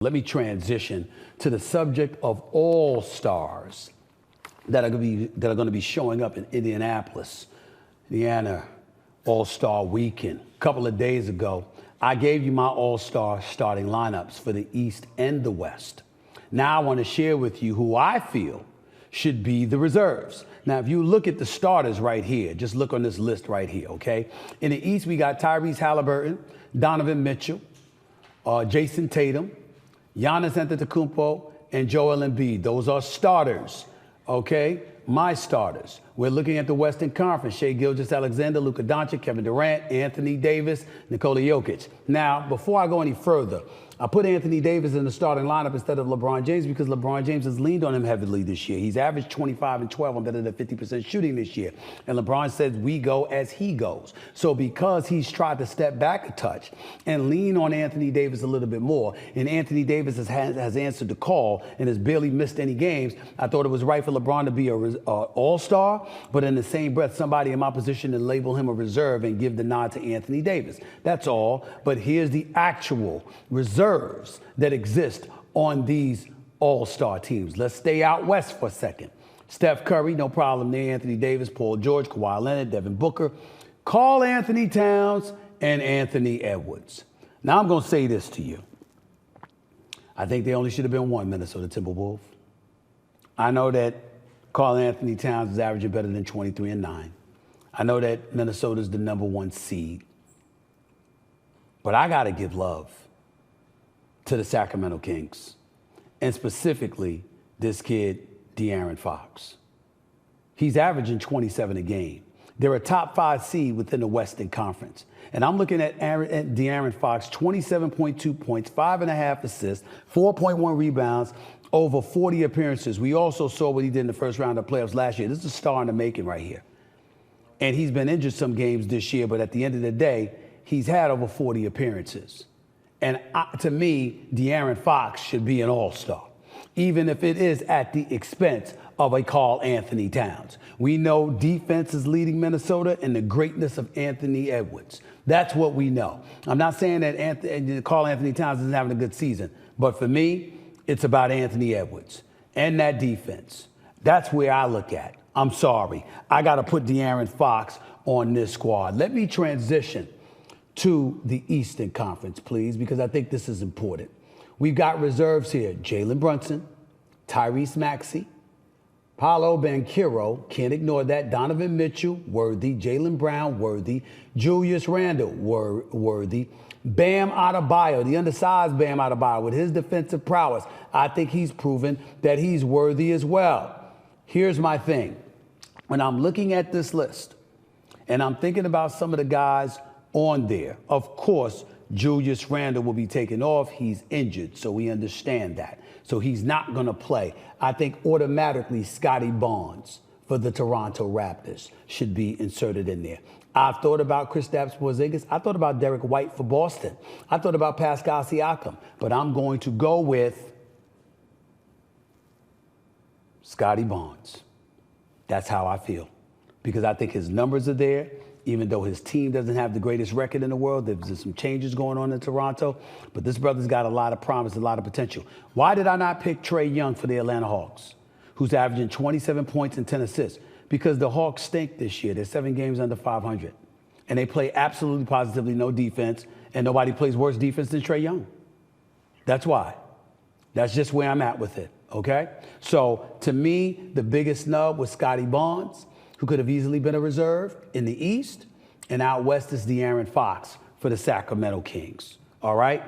Let me transition to the subject of all-stars that are going to be showing up in Indianapolis, Indiana All-Star Weekend. A couple of days ago, I gave you my all-star starting lineups for the East and the West. Now I want to share with you who I feel should be the reserves. Now, if you look at the starters right here, just look on this list right here, okay? In the East, we got Tyrese Halliburton, Donovan Mitchell, Jason Tatum, Giannis Antetokounmpo, and Joel Embiid. Those are starters, okay? My starters. We're looking at the Western Conference. Shai Gilgeous-Alexander, Luka Doncic, Kevin Durant, Anthony Davis, Nikola Jokic. Now, before I go any further, I put Anthony Davis in the starting lineup instead of LeBron James because LeBron James has leaned on him heavily this year. He's averaged 25 and 12 on better than 50% shooting this year. And LeBron says we go as he goes. So because he's tried to step back a touch and lean on Anthony Davis a little bit more, and Anthony Davis has answered the call and has barely missed any games, I thought it was right for LeBron to be an all-star, but in the same breath, somebody in my position to label him a reserve and give the nod to Anthony Davis. That's all. But here's the actual reserves that exist on these all-star teams. Let's stay out west for a second. Steph Curry, no problem there. Anthony Davis, Paul George, Kawhi Leonard, Devin Booker, Karl Anthony Towns, and Anthony Edwards. Now I'm going to say this to you. I think there only should have been one Minnesota Timberwolf. I know that Karl Anthony Towns is averaging better than 23 and 9. I know that Minnesota's the #1 seed. But I got to give love to the Sacramento Kings, and specifically this kid, De'Aaron Fox. He's averaging 27 a game. They're a top 5 seed within the Western Conference. And I'm looking at De'Aaron Fox, 27.2 points, 5.5 assists, 4.1 rebounds, over 40 appearances. We also saw what he did in the first round of playoffs last year. This is a star in the making right here. And he's been injured some games this year, but at the end of the day, he's had over 40 appearances. And to me, De'Aaron Fox should be an all-star, even if it is at the expense of a Karl Anthony Towns. We know defense is leading Minnesota and the greatness of Anthony Edwards. That's what we know. I'm not saying that Karl Anthony Towns isn't having a good season, but for me, it's about Anthony Edwards and that defense. That's where I look at. I'm sorry. I got to put De'Aaron Fox on this squad. Let me transition to the Eastern Conference, please, because I think this is important. We've got reserves here. Jalen Brunson, Tyrese Maxey, Paolo Banchero, can't ignore that, Donovan Mitchell, worthy, Jaylen Brown, worthy, Julius Randle, worthy, Bam Adebayo, the undersized Bam Adebayo, with his defensive prowess, I think he's proven that he's worthy as well. Here's my thing. When I'm looking at this list, and I'm thinking about some of the guys on there, of course, Julius Randle will be taken off. He's injured, so we understand that. So he's not going to play. I think automatically Scotty Barnes for the Toronto Raptors should be inserted in there. I've thought about Kristaps Porzingis. I thought about Derek White for Boston. I thought about Pascal Siakam. But I'm going to go with Scotty Barnes. That's how I feel. Because I think his numbers are there. Even though his team doesn't have the greatest record in the world, there's some changes going on in Toronto, but this brother's got a lot of promise, a lot of potential. Why did I not pick Trae Young for the Atlanta Hawks, who's averaging 27 points and 10 assists? Because the Hawks stink this year. They're 7 games under 500, and they play absolutely positively no defense, and nobody plays worse defense than Trae Young. That's why. That's just where I'm at with it, okay? So to me, the biggest snub was Scotty Barnes, who could have easily been a reserve in the East, and out West is De'Aaron Fox for the Sacramento Kings, all right?